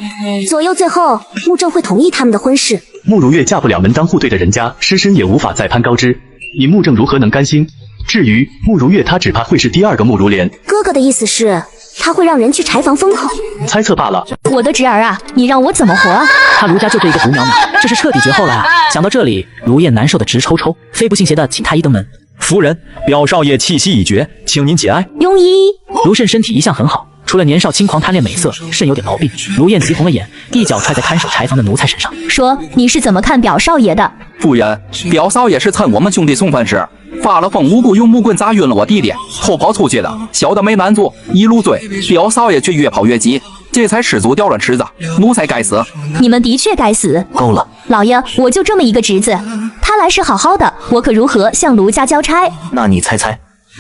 左右最后穆正会同意他们的婚事。穆如月嫁不了门当户对的人家，尸身也无法再攀高枝，你穆正如何能甘心？至于穆如月，她只怕会是第二个穆如莲。哥哥的意思是，他会让人去柴房封口？猜测罢了。我的侄儿啊，你让我怎么活啊？他卢家就这一个独苗苗，这是彻底绝后了啊！想到这里，卢燕难受的直抽抽，非不信邪的请太医登门。夫人，表少爷气息已绝，请您节哀。庸医，卢慎身体一向很好，除了年少轻狂贪恋美色，肾有点毛病。卢燕急红了眼，一脚踹在看守柴房的奴才身上，说：“你是怎么看表少爷的？”夫人，表少爷是趁我们兄弟送饭时发了疯，无故用木棍砸晕了我弟弟，偷跑出去的，小的没拦住，一路追，表少爷却越跑越急，这才失足掉了池子，奴才该死。你们的确该死。够了，老爷，我就这么一个侄子，他来时好好的，我可如何向卢家交差？那你猜猜，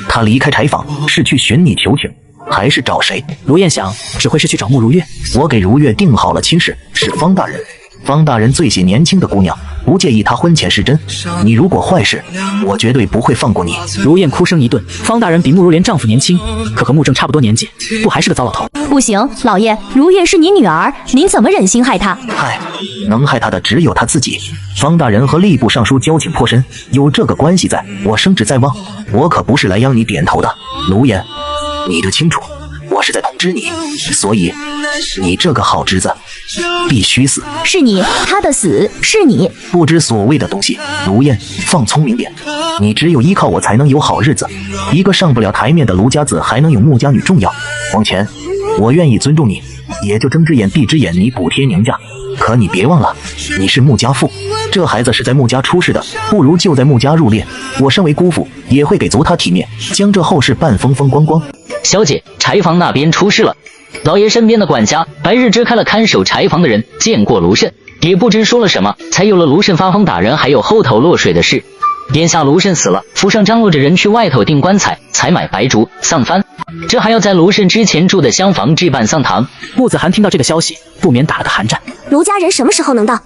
他离开柴房是去寻你求情，还是找谁？卢燕想，只会是去找穆如月。我给如月定好了亲事，是方大人。方大人最喜年轻的姑娘，不介意她婚前失贞。你如果坏事，我绝对不会放过你。如燕哭声一顿，方大人比穆如莲丈夫年轻，可和穆正差不多年纪，不还是个糟老头？不行，老爷，如月是你女儿，您怎么忍心害她？害，能害她的只有她自己。方大人和吏部尚书交情颇深，有这个关系在，我圣旨在望，我可不是来央你点头的。卢燕，你得清楚，我是在通知你，所以你这个好侄子必须死。是你，他的死是你。不知所谓的东西，卢燕，放聪明点，你只有依靠我才能有好日子。一个上不了台面的卢家子还能有穆家女重要。往前，我愿意尊重你，也就睁只眼闭只眼，你补贴娘家。可你别忘了，你是穆家父，这孩子是在穆家出世的，不如就在穆家入殓。我身为姑父，也会给足他体面，将这后事办风风光光。小姐，柴房那边出事了，老爷身边的管家白日支开了看守柴房的人，见过卢慎，也不知说了什么，才有了卢慎发疯打人，还有后头落水的事。眼下卢慎死了，府上张罗着人去外头订棺材、采买白烛、丧幡，这还要在卢慎之前住的厢房置办丧堂。穆子涵听到这个消息，不免打了个寒战。卢家人什么时候能到？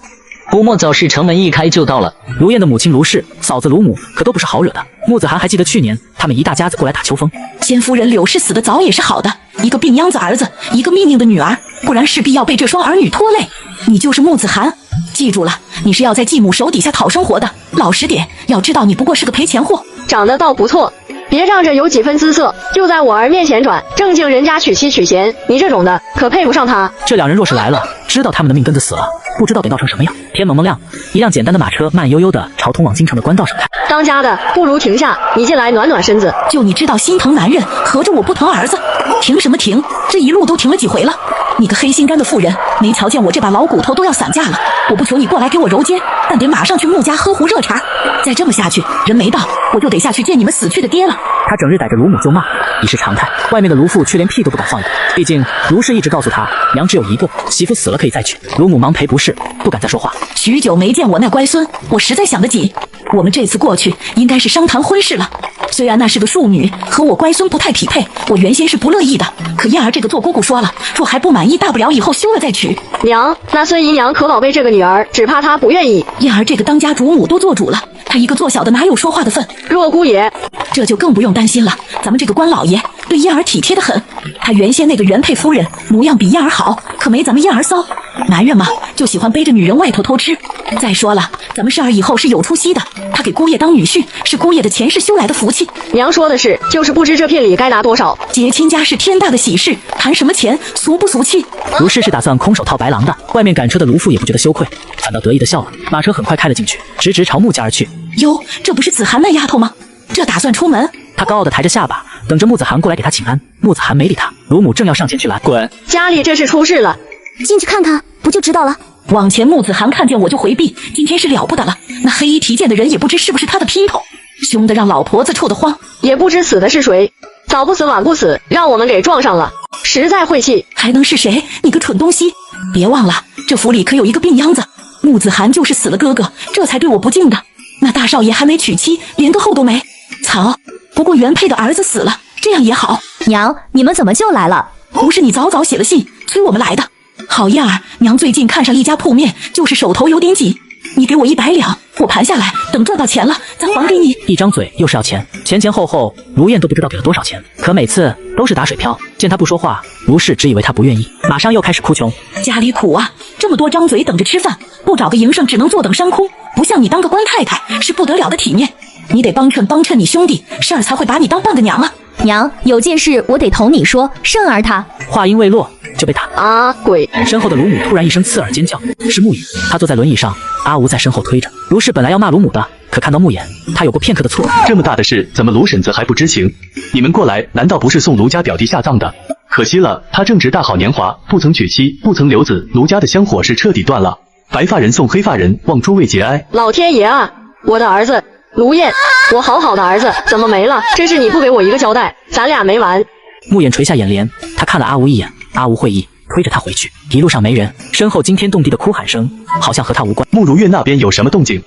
不莫早是城门一开就到了。卢燕的母亲卢氏、嫂子卢母可都不是好惹的。穆子涵还记得去年他们一大家子过来打秋风，先夫人柳氏死得早也是好的，一个病秧子儿子，一个命硬的女儿，不然势必要被这双儿女拖累。你就是穆子涵，记住了，你是要在继母手底下讨生活的，老实点，要知道你不过是个赔钱货。长得倒不错，别仗着有几分姿色就在我儿面前转，正经人家娶妻娶贤，你这种的可配不上他。这两人若是来了，知道他们的命根子死了，不知道得闹成什么样。天蒙蒙亮，一辆简单的马车慢悠悠地朝通往京城的官道上开。当家的不如停下，你进来暖暖身子。就你知道心疼男人，合着我不疼儿子？停什么停？这一路都停了几回了。你个黑心肝的妇人，没瞧见我这把老骨头都要散架了，我不求你过来给我揉肩，但得马上去穆家喝壶热茶。再这么下去，人没到，我就得下去见你们死去的爹了。他整日逮着卢母就骂，已是常态。外面的卢父却连屁都不敢放一个，毕竟卢氏一直告诉他，娘只有一个，媳妇死了可以再娶。卢母忙赔不是，不敢再说话。许久没见我那乖孙，我实在想得紧。我们这次过去应该是商谈婚事了，虽然那是个庶女，和我乖孙不太匹配，我原先是不乐意的。可燕儿这个做姑姑说了，若还不满意，大不了以后休了再娶。娘，那孙姨娘可宝贝这个女儿，只怕她不愿意。燕儿这个当家主母都做主了，她一个做小的哪有说话的份？若姑爷，这就更不用担心了。咱们这个官老爷对燕儿体贴得很，他原先那个原配夫人模样比燕儿好，可没咱们燕儿骚。男人嘛，就喜欢背着女人外头偷吃。再说了，咱们氏儿以后是有出息的，他给姑爷当女婿，是姑爷的前世修来的福气。娘说的是，就是不知这片礼该拿多少。结亲家是天大的喜事，谈什么钱，俗不俗气？卢氏是打算空手套白狼的，外面赶车的卢父也不觉得羞愧，反倒得意的笑了。马车很快开了进去，直直朝穆家而去。哟，这不是子涵那丫头吗？这打算出门？他高傲的抬着下巴，等着穆子涵过来给他请安。穆子涵没理他，卢母正要上前去拦，滚！家里这是出事了，进去看看不就知道了。往前穆子涵看见我就回避，今天是了不得了，那黑衣提剑的人也不知是不是他的姘头，凶得让老婆子臭得慌，也不知死的是谁，早不死晚不死，让我们给撞上了，实在晦气。还能是谁？你个蠢东西！别忘了，这府里可有一个病秧子，穆子涵就是死了哥哥，这才对我不敬的。那大少爷还没娶妻，连个后都没。曹，不过原配的儿子死了，这样也好。娘，你们怎么就来了？不是你早早写了信催我们来的。好样儿，娘最近看上一家铺面，就是手头有点紧，你给我100两，我盘下来，等赚到钱了，咱还给你。一张嘴又是要钱，前前后后卢燕都不知道给了多少钱，可每次都是打水漂。见他不说话，卢氏只以为他不愿意，马上又开始哭穷。家里苦啊，这么多张嘴等着吃饭，不找个营生只能坐等山空，不像你当个官太太是不得了的体面，你得帮衬你兄弟，事儿才会把你当半个娘啊。娘，有件事我得同你说，盛儿她……话音未落就被打啊！鬼！身后的卢母突然一声刺耳尖叫，是穆影。他坐在轮椅上，阿吴在身后推着。卢氏本来要骂卢母的，可看到穆言，他有过片刻的错愕。这么大的事，怎么卢婶子还不知情？你们过来，难道不是送卢家表弟下葬的？可惜了，他正值大好年华，不曾娶妻，不曾留子，卢家的香火是彻底断了。白发人送黑发人，望诸位节哀。老天爷啊！我的儿子卢燕，我好好的儿子怎么没了？真是你不给我一个交代，咱俩没完。穆言垂下眼帘，他看了阿吴一眼，阿吴会意，推着他回去。一路上没人，身后惊天动地的哭喊声好像和他无关。慕如月那边有什么动静？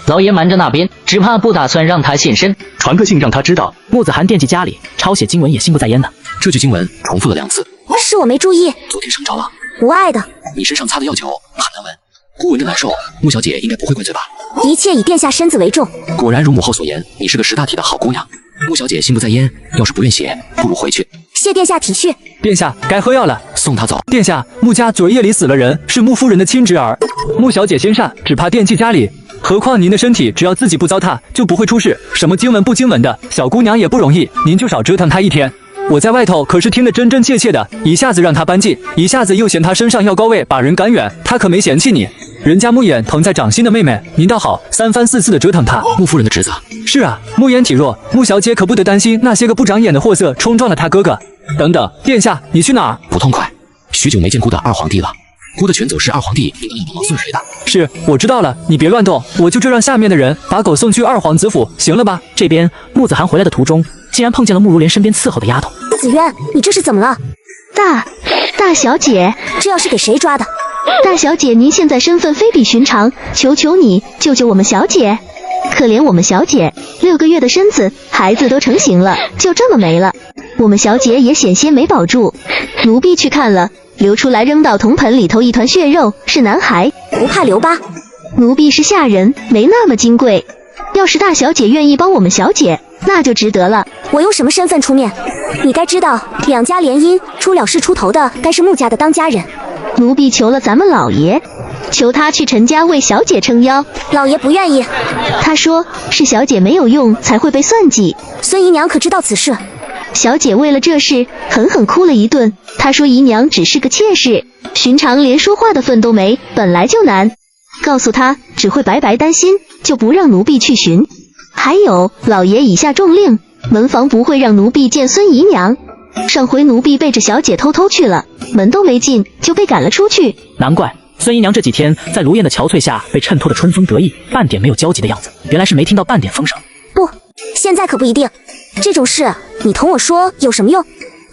老爷瞒着那边，只怕不打算让他现身。传个信让他知道。穆子涵惦记家里，抄写经文也心不在焉的。这句经文重复了2次。是我没注意。昨天生着了。无碍的。你身上擦的药酒很难闻，顾闻着难受。穆小姐应该不会怪罪吧？一切以殿下身子为重。果然如母后所言，你是个识大体的好姑娘。穆小姐心不在焉，要是不愿写，不如回去。谢殿下体恤。殿下该喝药了，送她走。殿下，穆家昨夜里死了人，是穆夫人的亲侄儿。穆小姐心善，只怕惦记家里。何况您的身体，只要自己不糟蹋，就不会出事。什么经文不经文的，小姑娘也不容易，您就少折腾她一天。我在外头可是听得真真切切的，一下子让她搬进，一下子又嫌她身上药膏味把人赶远，她可没嫌弃你。人家穆衍疼在掌心的妹妹，您倒好，3番4次的折腾她。穆夫人的侄子。是啊，穆衍体弱，穆小姐可不得担心那些个不长眼的货色冲撞了她哥哥。等等，殿下，你去哪儿？不痛快，许久没见姑的二皇帝了。姑的犬走是二皇帝应当要帮忙送回的。是，我知道了，你别乱动，我就这让下面的人把狗送去二皇子府，行了吧？这边穆子涵回来的途中，竟然碰见了穆如莲身边伺候的丫头。子渊，你这是怎么了？大小姐，这要是给谁抓的？大小姐，您现在身份非比寻常，求求你救救我们小姐。可怜我们小姐6个月的身子，孩子都成型了，就这么没了。我们小姐也险些没保住，奴婢去看了，流出来扔到铜盆里头一团血肉，是男孩，不怕留疤。奴婢是下人，没那么金贵。要是大小姐愿意帮我们小姐，那就值得了。我用什么身份出面？你该知道，两家联姻，出了事出头的该是穆家的当家人。奴婢求了咱们老爷，求他去陈家为小姐撑腰。老爷不愿意，他说是小姐没有用才会被算计。孙姨娘可知道此事？小姐为了这事狠狠哭了一顿。她说姨娘只是个妾室，寻常连说话的份都没，本来就难。告诉她只会白白担心，就不让奴婢去寻。还有老爷已下重令，门房不会让奴婢见孙姨娘。上回奴婢背着小姐偷偷去了，门都没进就被赶了出去。难怪孙姨娘这几天在卢燕的憔悴下被衬托的春风得意，半点没有焦急的样子，原来是没听到半点风声。不，现在可不一定。这种事你同我说有什么用？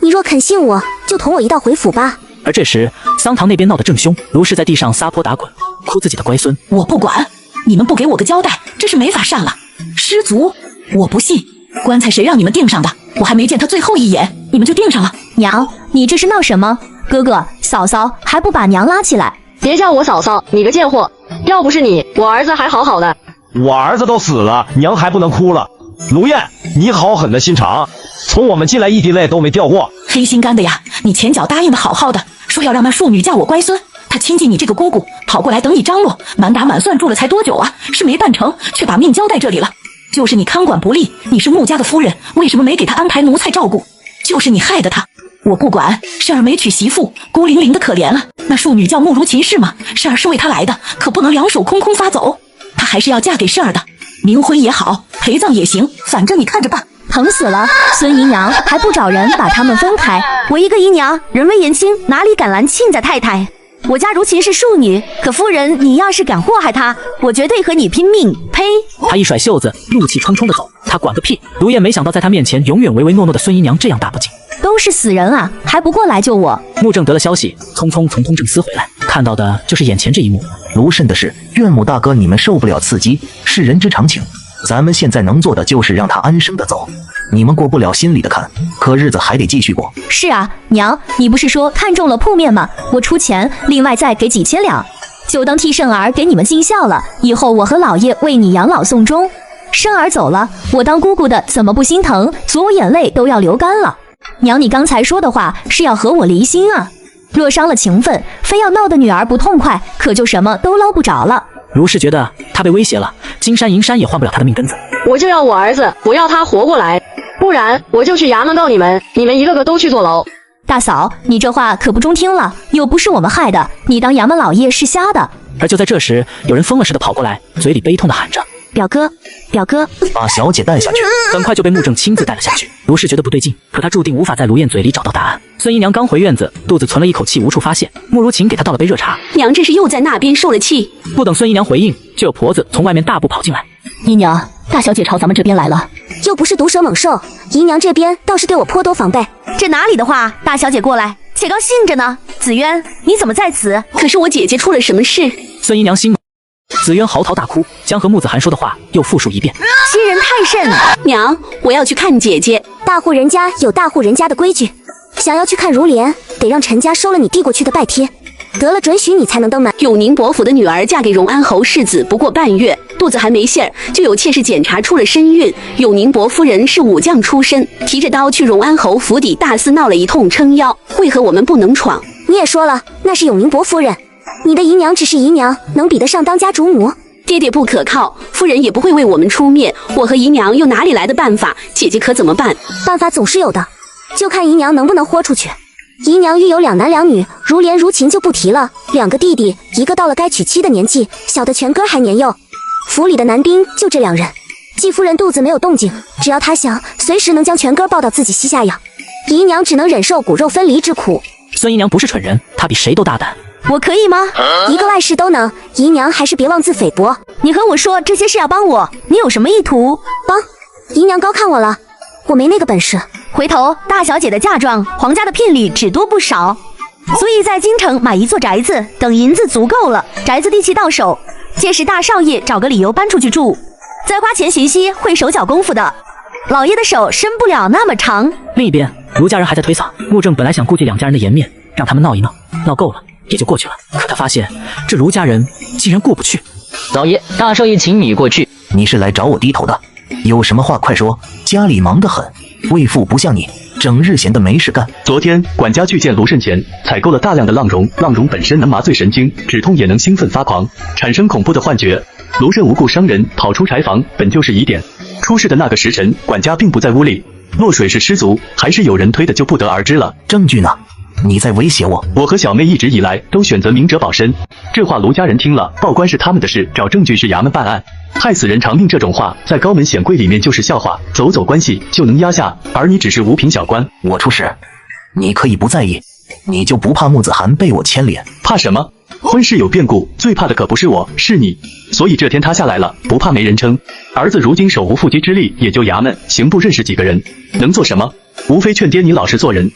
你若肯信我，就同我一道回府吧。而这时桑堂那边闹得正凶，卢氏在地上撒泼打滚，哭自己的乖孙。我不管，你们不给我个交代，这是没法善了。失足，我不信。棺材谁让你们钉上的？我还没见他最后一眼，你们就钉上了。娘，你这是闹什么？哥哥嫂嫂还不把娘拉起来？别叫我嫂嫂，你个贱货！要不是你，我儿子还好好的。我儿子都死了，娘还不能哭了。卢燕，你好狠的心肠，从我们进来一滴泪都没掉过。黑心肝的呀！你前脚答应的好好的，说要让那庶女嫁我乖孙，他亲近你这个姑姑，跑过来等你张罗，满打满算住了才多久啊？是没办成，却把命交在这里了。就是你看管不力，你是穆家的夫人，为什么没给他安排奴才照顾？就是你害的他。我不管，是儿没娶媳妇，孤零零的可怜了。那庶女叫慕如琴是吗？是儿是为他来的，可不能两手空空发走。她还是要嫁给是儿的，冥婚也好，陪葬也行，反正你看着办。疼死了！孙姨娘还不找人把他们分开？我一个姨娘，人微言轻，哪里敢拦亲家太太？我家如琴是庶女，可夫人你要是敢祸害她，我绝对和你拼命！呸！他一甩袖子，怒气冲冲的走。他管个屁！卢燕没想到在他面前永远唯唯诺诺的孙姨娘这样大不敬。都是死人啊，还不过来救我？穆正得了消息，匆匆从通正司回来，看到的就是眼前这一幕。卢甚的是，岳母大哥你们受不了刺激，是人之常情。咱们现在能做的就是让他安生的走。你们过不了心里的坎，可日子还得继续过。是啊，娘，你不是说看中了铺面吗？我出钱，另外再给几千两，就当替圣儿给你们尽孝了。以后我和老爷为你养老送终。圣儿走了，我当姑姑的怎么不心疼？左眼泪都要流干了。娘，你刚才说的话是要和我离心啊？若伤了情分，非要闹得女儿不痛快，可就什么都捞不着了。卢氏觉得他被威胁了，金山银山也换不了他的命根子。我就要我儿子，不要他活过来，不然我就去衙门告你们，你们一个个都去坐牢。大嫂，你这话可不中听了，又不是我们害的，你当衙门老爷是瞎的。而就在这时，有人疯了似的跑过来，嘴里悲痛的喊着：“表哥，表哥，把小姐带下去。”很快就被穆正亲自带了下去。卢氏觉得不对劲，可他注定无法在卢燕嘴里找到答案。孙姨娘刚回院子，肚子存了一口气，无处发泄。慕如琴给她倒了杯热茶。娘这是又在那边受了气。不等孙姨娘回应，就有婆子从外面大步跑进来。姨娘，大小姐朝咱们这边来了。又不是毒蛇猛兽，姨娘这边倒是对我颇多防备。这哪里的话，大小姐过来，且高兴着呢。紫渊，你怎么在此？可是我姐姐出了什么事？孙姨娘心。紫渊嚎啕大哭，将和穆子涵说的话又复述一遍。欺人太甚！娘，我要去看姐姐。大户人家有大户人家的规矩，想要去看如莲，得让陈家收了你递过去的拜帖，得了准许你才能登门。永宁伯府的女儿嫁给荣安侯世子不过半月，肚子还没馅儿，就有妾室检查出了身孕。永宁伯夫人是武将出身，提着刀去荣安侯府邸大肆闹了一通撑腰，为何我们不能闯？你也说了，那是永宁伯夫人。你的姨娘只是姨娘，能比得上当家主母？爹爹不可靠，夫人也不会为我们出面，我和姨娘又哪里来的办法？姐姐可怎么办？办法总是有的，就看姨娘能不能豁出去。姨娘育有2男2女，如莲如琴就不提了，2个弟弟，一个到了该娶妻的年纪，小的全哥还年幼。府里的男丁就这2人，季夫人肚子没有动静，只要她想，随时能将全哥抱到自己膝下养。姨娘只能忍受骨肉分离之苦。孙姨娘不是蠢人，她比谁都大胆。我可以吗？一个外室都能，姨娘还是别妄自菲薄。你和我说这些是要帮我，你有什么意图？帮？姨娘高看我了，我没那个本事。回头大小姐的嫁妆，皇家的聘礼只多不少，所以在京城买一座宅子，等银子足够了，宅子地契到手，届时大少爷找个理由搬出去住，再花钱寻西，会手脚功夫的，老爷的手伸不了那么长。另一边，卢家人还在推搡，穆正本来想顾及2家人的颜面，让他们闹一闹，闹够了也就过去了。可他发现这卢家人竟然过不去。老爷，大少爷请你过去。你是来找我低头的，有什么话快说，家里忙得很，为父不像你整日闲得没事干。昨天管家去见卢慎前，采购了大量的浪茸，浪茸本身能麻醉神经，止痛也能兴奋发狂，产生恐怖的幻觉。卢慎无故伤人，跑出柴房，本就是疑点。出事的那个时辰，管家并不在屋里，落水是失足还是有人推的就不得而知了。证据呢？你在威胁我？我和小妹一直以来都选择明哲保身，这话卢家人听了，报官是他们的事，找证据是衙门办案。害死人偿命这种话，在高门显贵里面就是笑话，走走关系就能压下，而你只是五品小官。我出事，你可以不在意，你就不怕穆子涵被我牵连？怕什么？婚事有变故，最怕的可不是我，是你。所以这天他下来了，不怕没人称。儿子如今手无缚鸡之力，也就衙门刑部认识几个人，能做什么？无非劝爹你老实做人。